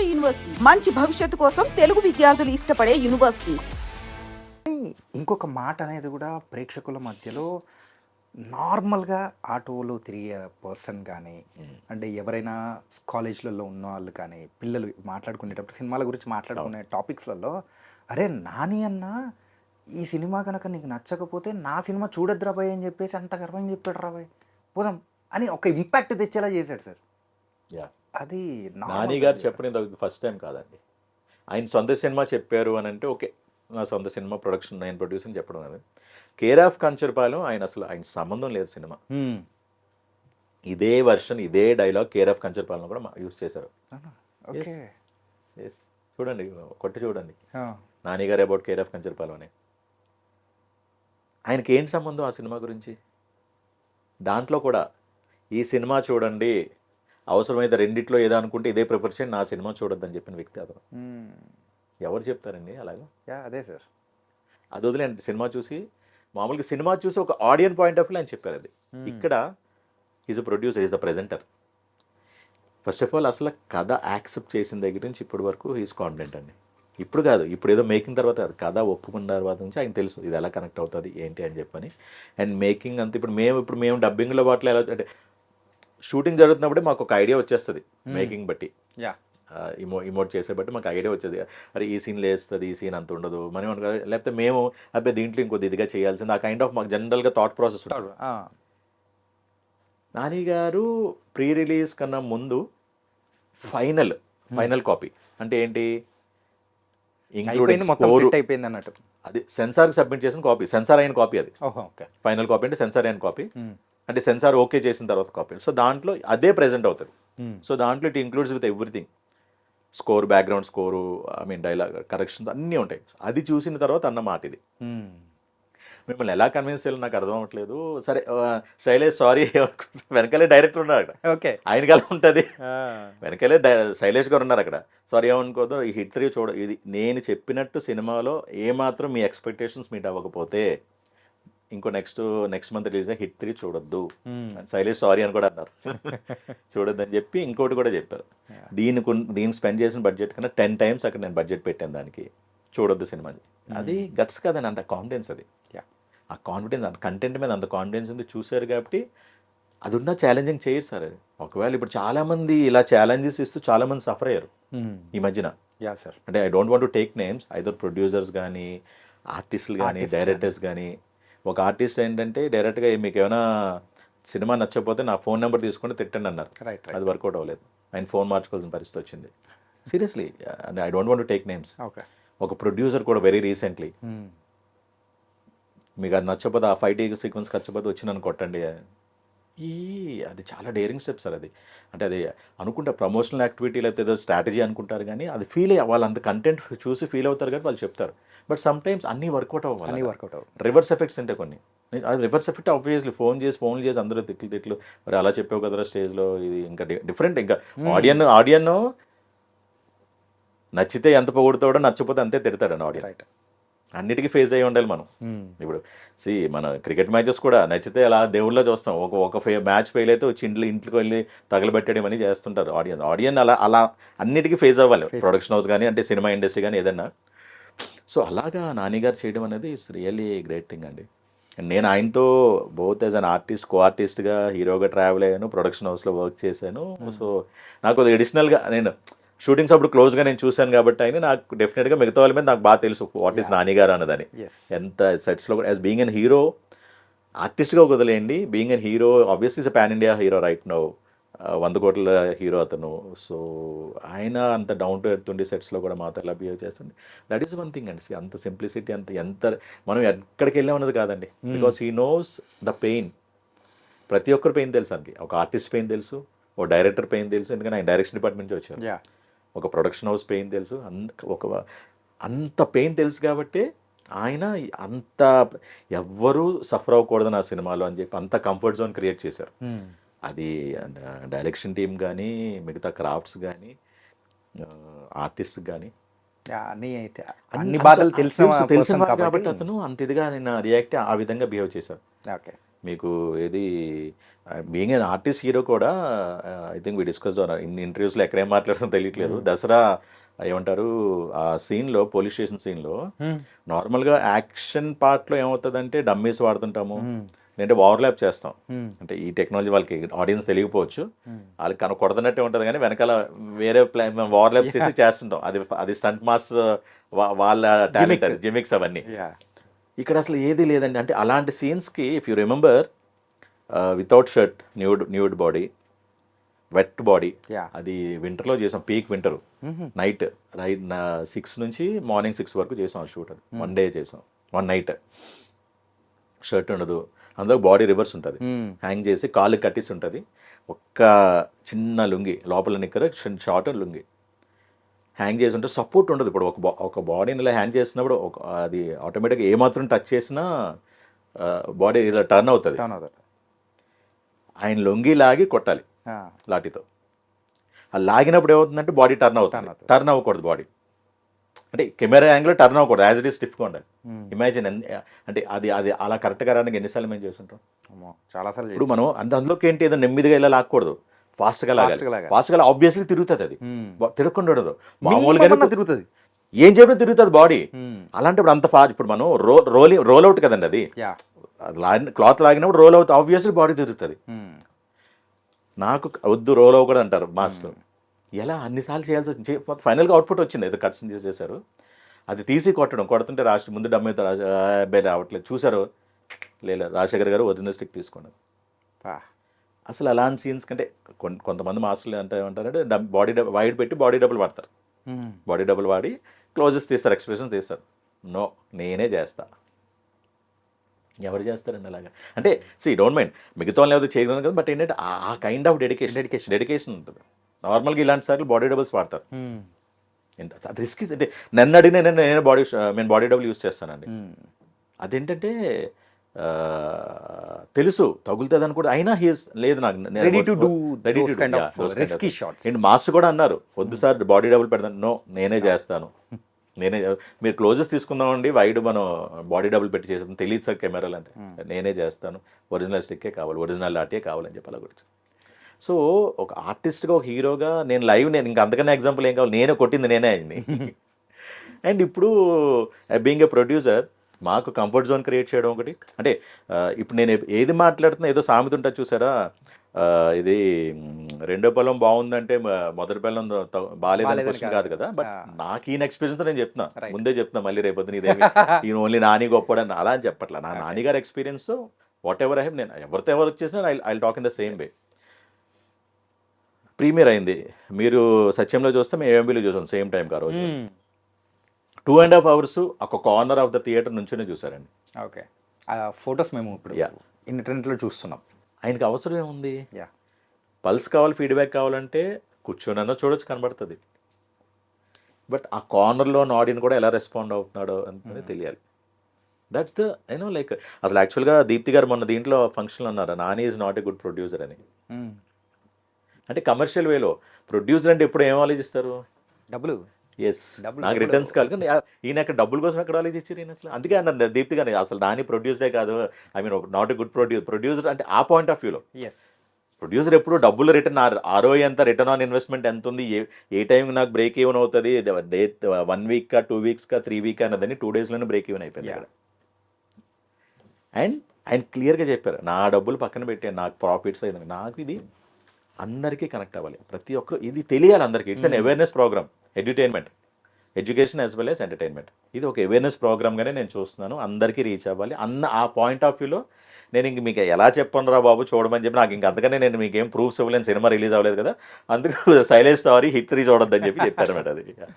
నాడు యూనివర్సిటీ మంచి భవిష్యత్తు కోసం తెలుగు విద్యార్థులు ఇష్టపడే యూనివర్సిటీ. ఇంకొక మాట అనేది కూడా ప్రేక్షకుల మధ్యలో నార్మల్గా ఆటోలో తిరిగే పర్సన్ కానీ అంటే ఎవరైనా కాలేజ్లలో ఉన్న వాళ్ళు కానీ పిల్లలు మాట్లాడుకునేటప్పుడు సినిమాల గురించి మాట్లాడుకునే టాపిక్స్లలో అరే నాని అన్న ఈ సినిమా కనుక నీకు నచ్చకపోతే నా సినిమా చూడొద్దురా బాయ్ అని చెప్పేసి అంత గర్వంగా చెప్పాడు రా బాయ్ పోదాం అని ఒక ఇంపాక్ట్ తెచ్చేలా చేశాడు సార్. అది నాని గారు చెప్పడం ఫస్ట్ టైం కాదండి. ఆయన సొంత సినిమా చెప్పారు అని అంటే ఓకే, నా సొంత సినిమా ప్రొడక్షన్ నేను ప్రొడ్యూస్ అని చెప్పడం అనేది. కేర్ ఆఫ్ కంచర్పాలెం ఆయన అసలు ఆయన సంబంధం లేదు సినిమా. ఇదే వర్షన్ ఇదే డైలాగ్ కేర్ ఆఫ్ కంచర్పాలెం కూడా యూజ్ చేశారు. చూడండి, కొట్టి చూడండి నాని గారు అబౌట్ కేర్ ఆఫ్ కంచర్పాలెం అని. ఆయనకి ఏంటి సంబంధం ఆ సినిమా గురించి? దాంట్లో కూడా ఈ సినిమా చూడండి, అవసరమైతే రెండిట్లో ఏదో అనుకుంటే ఇదే ప్రిఫర్ చేయండి, నా సినిమా చూడొద్దని చెప్పిన వ్యక్తి అతను. ఎవరు చెప్తారండి అలాగా? అదే సార్, అది వదిలేండి. సినిమా చూసి మామూలుగా సినిమా చూసి ఒక ఆడియన్ పాయింట్ ఆఫ్ వ్యూ ఆయన చెప్పారు అది. ఇక్కడ is a producer, is the presenter. First of all అసలు కథ యాక్సెప్ట్ చేసిన దగ్గర నుంచి ఇప్పటి వరకు ఈజ్ కాన్ఫిడెంట్ అండి. ఇప్పుడు కాదు, ఇప్పుడు ఏదో మేకింగ్ తర్వాత కాదు, కథ ఒప్పుకున్న తర్వాత నుంచి ఆయన తెలుసు ఇది ఎలా కనెక్ట్ అవుతుంది ఏంటి అని చెప్పని. అండ్ మేకింగ్ అంతా ఇప్పుడు మేము డబ్బింగ్లో వాటిలో ఎలా అంటే షూటింగ్ జరుగుతున్నప్పుడే మాకు ఒక ఐడియా వచ్చేస్తుంది మేకింగ్ బట్టి, ఇమోట్ చేసే బట్టి మాకు ఐడియా వచ్చేది. అరే ఈ సీన్ లేస్తుంది, ఈ సీన్ అంత ఉండదు మనం అనుకో, లేకపోతే మేము అబ్బాయి దీంట్లో ఇంకొద్ది ఇదిగా చేయాల్సింది, ఆ కైండ్ ఆఫ్ మాకు జనరల్గా థాట్ ప్రాసెస్ ఉంటుంది. నాని గారు ప్రీ రిలీజ్ కన్నా ముందు ఫైనల్ కాపీ అంటే ఏంటి, అయిపోయింది అన్నట్టు, అది సెన్సార్కి సబ్మిట్ చేసిన కాపీ, సెన్సార్ అయిన కాపీ అది. ఫైనల్ కాపీ అంటే సెన్సార్ అయిన కాపీ, అంటే సెన్సార్ ఓకే చేసిన తర్వాత కాపీ. సో దాంట్లో అదే ప్రెజెంట్ అవుతుంది. సో దాంట్లో it includes with everything, score, background score, I mean dialogue corrections అన్నీ ఉంటాయి. అది చూసిన తర్వాత అన్న మాట ఇది. మిమ్మల్ని ఎలా కన్విన్స్ చేయాలో నాకు అర్థం అవ్వట్లేదు. సరే శైలేష్ సారీ, వెనకాలే డైరెక్టర్ ఉన్నారు అక్కడ, ఓకే ఆయనకి అలా ఉంటుంది, వెనకాలే శైలేష్ గారు ఉన్నారు అక్కడ. సారీ ఏమనుకోదు, ఈ హిట్ 3 చూడ, ఇది నేను చెప్పినట్టు సినిమాలో ఏమాత్రం మీ ఎక్స్పెక్టేషన్స్ మీట్ అవ్వకపోతే ఇంకో నెక్స్ట్ మంత్ రిలీజ్ హిట్ 3 చూడొద్దు, శైలేష్ సారీ అని కూడా అన్నారు. చూడొద్దు అని చెప్పి ఇంకోటి కూడా చెప్పారు, దీన్ని స్పెండ్ చేసిన బడ్జెట్ కన్నా 10 times అక్కడ నేను బడ్జెట్ పెట్టాను దానికి, చూడొద్దు సినిమా. అది గట్స్ కదండి, అంత కాన్ఫిడెన్స్ అది. ఆ కాన్ఫిడెన్స్, అంత కంటెంట్ మీద అంత కాన్ఫిడెన్స్ ఉంది, చూసారు కాబట్టి అది ఉన్న ఛాలెంజింగ్ చేయరు సార్ అది. ఒకవేళ ఇప్పుడు చాలామంది ఇలా ఛాలెంజెస్ ఇస్తూ చాలామంది సఫర్ అయ్యారు ఈ మధ్యన. అంటే I don't want to take names, either producers కానీ ఆర్టిస్టులు కానీ డైరెక్టర్స్ కానీ. ఒక ఆర్టిస్ట్ ఏంటంటే డైరెక్ట్గా మీకు ఏమైనా సినిమా నచ్చకపోతే నా ఫోన్ నెంబర్ తీసుకుంటే తిట్టండి అన్నారు, అది వర్కౌట్ అవ్వలేదు, ఆయన ఫోన్ మార్చుకోవాల్సిన పరిస్థితి వచ్చింది. Seriously, I don't want to take names. ఒక ప్రొడ్యూసర్ కూడా వెరీ రీసెంట్లీ మీకు అది నచ్చకపోతే, ఆ ఫైట్ సీక్వెన్స్ నచ్చకపోతే వచ్చి నన్ను కొట్టండి, అది చాలా డేరింగ్ స్టెప్ సార్ అది. అంటే అది అనుకుంటే ప్రమోషనల్ యాక్టివిటీ లేకపోతే ఏదో స్ట్రాటజీ అనుకుంటారు కానీ అది ఫీల్ అయ్యి వాళ్ళు అంత కంటెంట్ చూసి ఫీల్ అవుతారు కానీ వాళ్ళు చెప్తారు. బట్ సమ్ టైమ్స్ అన్నీ వర్కౌట్ అవ్వాలి, రివర్స్ ఎఫెక్ట్స్ ఉంటాయి కొన్ని. అది రివర్స్ ఎఫెక్ట్ ఆబ్వియస్లీ ఫోన్లు చేసి అందరూ తిట్లు మరి అలా చెప్పావు కదరా స్టేజ్లో, ఇది ఇంకా డిఫరెంట్. ఇంకా ఆడియన్ నచ్చితే ఎంత పొగుడుతాడో, నచ్చపోతే అంతే తిడతాడు ఆడియన్. అన్నిటికీ ఫేస్ అయ్యి ఉండాలి మనం. ఇప్పుడు మన క్రికెట్ మ్యాచెస్ కూడా నచ్చితే అలా దేవుళ్ళలో చూస్తాం, ఒక మ్యాచ్ ఫెయిల్ అయితే వచ్చి ఇంట్లోకి వెళ్ళి తగలబెట్టడం అని చేస్తుంటారు ఆడియన్ అలా అన్నిటికీ ఫేస్ అవ్వాలి, ప్రొడక్షన్ హౌస్ కానీ అంటే సినిమా ఇండస్ట్రీ కానీ ఏదన్నా. సో అలాగా నాని గారు చేయడం అనేది ఇట్స్ రియల్లీ గ్రేట్ థింగ్ అండి. నేను ఆయనతో బోత్ యాజ్ అన్ ఆర్టిస్ట్, కో ఆర్టిస్ట్గా, హీరోగా ట్రావెల్ అయ్యాను, ప్రొడక్షన్ హౌస్లో వర్క్ చేశాను. సో నాకు అది అడిషనల్గా నేను షూటింగ్స్ అప్పుడు క్లోజ్గా నేను చూశాను కాబట్టి ఆయన నాకు డెఫినెట్గా మిగతా వాళ్ళ మీద నాకు బాగా తెలుసు వాట్ ఈస్ నాని గారు అన్నదని. ఎంత సెట్స్లో కూడా యాజ్ బీయింగ్ అన్ హీరో, ఆర్టిస్ట్గా వదిలేయండి, being an hero obviously is pan India hero right now, 100 కోట్ల హీరో అతను. సో ఆయన అంత డౌన్ టు ఎర్త్ ఉండి సెట్స్లో కూడా మాతో ఎలా బిహేవ్ చేస్తుంది, దట్ ఈస్ వన్ థింగ్ అండి. అంత సింప్లిసిటీ, ఎంత మనం ఎక్కడికి వెళ్ళామన్నది కాదండి, because he knows the pain. ప్రతి ఒక్కరు పెయిన్ తెలుసు అండి, ఒక ఆర్టిస్ట్ పెయిన్ తెలుసు, ఒక డైరెక్టర్ పెయిన్ తెలుసు, ఎందుకంటే ఆయన డైరెక్షన్ డిపార్ట్మెంట్ నుంచి వచ్చారు, ఒక ప్రొడక్షన్ హౌస్ పెయిన్ తెలుసు, అంత పెయిన్ తెలుసు కాబట్టి ఆయన అంత ఎవ్వరూ సఫర్ అవ్వకూడదు నా సినిమాలో అని చెప్పి అంత కంఫర్ట్ జోన్ క్రియేట్ చేశారు. అది డైరెక్షన్ టీమ్ కానీ, మిగతా క్రాఫ్ట్స్ కానీ, ఆర్టిస్ట్ కానీ అన్ని బాధలు తెలిసిన కాబట్టి అతను అంత ఇదిగా నేను రియాక్ట్ ఆ విధంగా బిహేవ్ చేశారు. మీకు ఏది బీయింగ్ అన్ ఆర్టిస్ట్ హీరో కూడా I think we discuss in ఇంటర్వ్యూస్లో ఎక్కడేం మాట్లాడుతుందో తెలియట్లేదు. దసరా ఏమంటారు ఆ సీన్లో, పోలీస్ స్టేషన్ సీన్లో నార్మల్గా యాక్షన్ పార్ట్లో ఏమవుతుందంటే డమ్మీస్ వాడుతుంటాము, లేదంటే ఓవర్లాప్ చేస్తాం. అంటే ఈ టెక్నాలజీ వాళ్ళకి ఆడియన్స్ తెలియకపోవచ్చు, వాళ్ళకి కొడుతున్నట్టే ఉంటుంది కానీ వెనకాల వేరే ఓవర్లాప్ చేసి చేస్తుంటాం. అది స్టంట్ మాస్టర్ వాళ్ళ టాలెంట్, జిమిక్స్ అవన్నీ. ఇక్కడ అసలు ఏది లేదండి. అంటే అలాంటి సీన్స్కి if you remember without shirt, nude body, wet body, అది వింటర్లో చేసాం, పీక్ వింటర్ నైట్ 6 నుంచి మార్నింగ్ 6 వరకు చేసాం ఆ షూట్. అది 1 డే చేసాం, 1 నైట్. షర్ట్ ఉండదు, అందులో బాడీ రివర్స్ ఉంటుంది, హ్యాంగ్ చేసి కాళ్ళు కట్టేసి ఉంటుంది, ఒక్క చిన్న లుంగి లోపల నిక్కర, షార్ట్ లుంగి హ్యాంగ్ చేసి ఉంటే సపోర్ట్ ఉండదు. ఇప్పుడు ఒక బాడీని ఇలా హ్యాంగ్ చేసినప్పుడు అది ఆటోమేటిక్గా ఏమాత్రం టచ్ చేసినా బాడీ ఇలా టర్న్ అవుతుంది. ఆయన లొంగి లాగి కొట్టాలి లాఠీతో. ఆ లాగినప్పుడు ఏమవుతుందంటే బాడీ టర్న్ అవుతుంది. టర్న్ అవ్వకూడదు బాడీ, అంటే కెమెరా యాంగిల్ టర్న్ అవ్వకూడదు, యాజ్ ఇట్ ఈస్ స్టిఫ్గా ఉండాలి. ఇమాజిన్ అంటే అది అలా కరెక్ట్గా రావడానికి ఎన్నిసార్లు మేము చేస్తుంటాం, చాలాసార్లు. ఇప్పుడు మనం అందులోకి ఏంటి ఏదో నెమ్మదిగా ఇలా లాక్కూడదు, ఫాస్ట్గా లాగాలి. ఫాస్ట్గా ఆబ్వియస్లీ తిరుగుతుంది, అది తిరగకుండా ఉండదు, మామూలుగా తిరుగుతుంది, ఏం చెప్పినా తిరుగుతుంది బాడీ. అలాంటప్పుడు అంత ఫాస్ట్, ఇప్పుడు మనం రోల్ అవుట్ కదండి, అది క్లాత్ లాగినప్పుడు రోల్ అవుతుంది, ఆబ్వియస్లీ బాడీ తిరుగుతుంది. నాకు వద్దు రోల్ అవ్వకూడదు అంటారు మాస్టర్. ఎలా అన్నిసార్లు చేయాల్సి వచ్చి ఫైనల్గా అవుట్పుట్ వచ్చింది, ఏదో కట్స్ చేసేసారు. అది తీసి కొడుతుంటే ముందు డమ్మితో అబ్బాయి రావట్లేదు, చూసారు లేదా రాజశేఖర్ గారు ఒరిజినల్ స్టిక్ తీసుకున్నారు. అసలు అలాంటి సీన్స్ కంటే కొంతమంది మాస్టర్లు ఏమంటారంటే బాడీ వైడ్ పెట్టి బాడీ డబుల్ వాడతారు, బాడీ డబుల్ వాడి క్లోజెస్ తీస్తారు, ఎక్స్ప్రెషన్స్ తీస్తారు. నో, నేనే చేస్తా. ఎవరు చేస్తారండి అలాగా? అంటే డోంట్ మైండ్ మిగతా వాళ్ళు ఏదో చేయగలను కదా, బట్ ఏంటంటే ఆ కైండ్ ఆఫ్ డెడికేషన్ ఉంటుంది. నార్మల్గా ఇలాంటి సార్లు బాడీ డబుల్స్ వాడతారు. అది రిస్క్. అంటే నన్ను అడిగిన నేను బాడీ డబుల్ యూజ్ చేస్తానండి. అదేంటంటే తెలుసు తగులుతుంది అని కూడా, అయినా హీస్ లేదు నాకు మాస్టర్ కూడా అన్నారు, వద్దు సార్ బాడీ డబుల్ పెడతాను. నో, నేనే చేస్తాను, మీరు క్లోజెస్ తీసుకుందామండి, వైడ్ మనం బాడీ డబుల్ పెట్టి చేస్తాను, తెలియదు సార్ కెమెరాలు అంటే, నేనే చేస్తాను, ఒరిజినల్ స్టిక్కే కావాలి, ఒరిజినల్ లాటే కావాలని చెప్పి అలా గురించి. సో ఒక ఆర్టిస్ట్గా, ఒక హీరోగా నేను ఇంకా అంతకన్నా ఎగ్జాంపుల్ ఏం కావాలి, నేనే కొట్టింది నేనే అయింది. అండ్ ఇప్పుడు బీయింగ్ ఏ ప్రొడ్యూసర్, మాకు కంఫర్ట్ జోన్ క్రియేట్ చేయడం ఒకటి. అంటే ఇప్పుడు నేను ఏది మాట్లాడుతున్నా ఏదో సామెత ఉంటుంది చూసారా, ఇది రెండో పొలం బాగుందంటే మొదటి పొలం బాగాలేదని క్వశ్చన్ కాదు కదా. బట్ నాకు ఈయన ఎక్స్పీరియన్స్తో నేను చెప్తున్నా, ముందే చెప్తున్నా, మళ్ళీ రేపొద్దున ఇదేమి ఈయన ఓన్లీ నాని గొప్పడని అలా అని చెప్పట్లా. నా నానిగారి experience whatever I have, నేను ఎవరితో ఎవరు వచ్చేసినా I talk in the same way. Premiere అయింది, మీరు సత్యంలో చూస్తే మేము ఏఎంబీలో చూసాం సేమ్ టైం ఆ రోజు. 2.5 hours ఒక కార్నర్ ఆఫ్ ద థియేటర్ నుంచునే చూసారండి. ఓకే, ఫొటోస్ మేము ఇప్పుడు ఇంటర్నెట్లో చూస్తున్నాం. ఆయనకి అవసరం ఏముంది, పల్స్ కావాలి, ఫీడ్బ్యాక్ కావాలంటే కూర్చోనన్నా చూడొచ్చు, కనబడుతుంది. బట్ ఆ కార్నర్లో ఆడియన్స్ కూడా ఎలా రెస్పాండ్ అవుతున్నాడో అనేది తెలియాలి. దట్స్ ద లైక్ అసలు యాక్చువల్గా దీప్తి గారు మొన్న దీంట్లో ఫంక్షన్లో అన్నారు, Nani is not a good producer అని. అంటే కమర్షియల్ వేలో ప్రొడ్యూసర్ అంటే ఎప్పుడు ఏం ఆలోచిస్తారు, డబ్బులు. నాకు రిటర్న్స్ కావాలి, కానీ ఈయన అక్కడ డబ్బుల కోసం ఎక్కడ ఆలోచించారు ఈయన అసలు. అందుకే అన్న దీప్తి గారు అసలు నాని ప్రొడ్యూసరే కాదు, I mean not a good producer అంటే ఆ పాయింట్ ఆఫ్ వ్యూలో. ప్రొడ్యూసర్ ఎప్పుడు డబ్బులు రిటర్న్, ఆర్ఓఐ ఎంత, రిటర్న్ ఆన్ ఇన్వెస్ట్మెంట్ ఎంత ఉంది, ఏ టైంకి నాకు బ్రేక్ ఈవెన్ అవుతుంది, 1 week 2 weeks 3 weeks అన్నదని 2 daysలోనే break even అయిపోయింది అక్కడ. అండ్ ఆయన క్లియర్గా చెప్పారు, నా డబ్బులు పక్కన పెట్టాను, నాకు ప్రాఫిట్స్ అయింది, నాకు ఇది అందరికీ కనెక్ట్ అవ్వాలి, ప్రతి ఒక్కరు ఇది తెలియాలి అందరికీ. It's an awareness program, education as well as entertainment. ఇది ఒక అవేర్నెస్ ప్రోగ్రామ్గానే నేను చూస్తున్నాను, అందరికీ రీచ్ అవ్వాలి అన్న ఆ పాయింట్ ఆఫ్ వ్యూలో నేను ఇంక మీకు ఎలా చెప్పను రా బాబు చూడమని చెప్పి, నాకు ఇంక అంతగానే నేను మీకు ఏం ప్రూఫ్స్ ఇవ్వలేని, సినిమా రిలీజ్ అవ్వలేదు కదా, అందుకు సైలెంట్ స్టోరీ హిట్ 3 చూడొద్దని చెప్పి చెప్పారన్నమాట. అది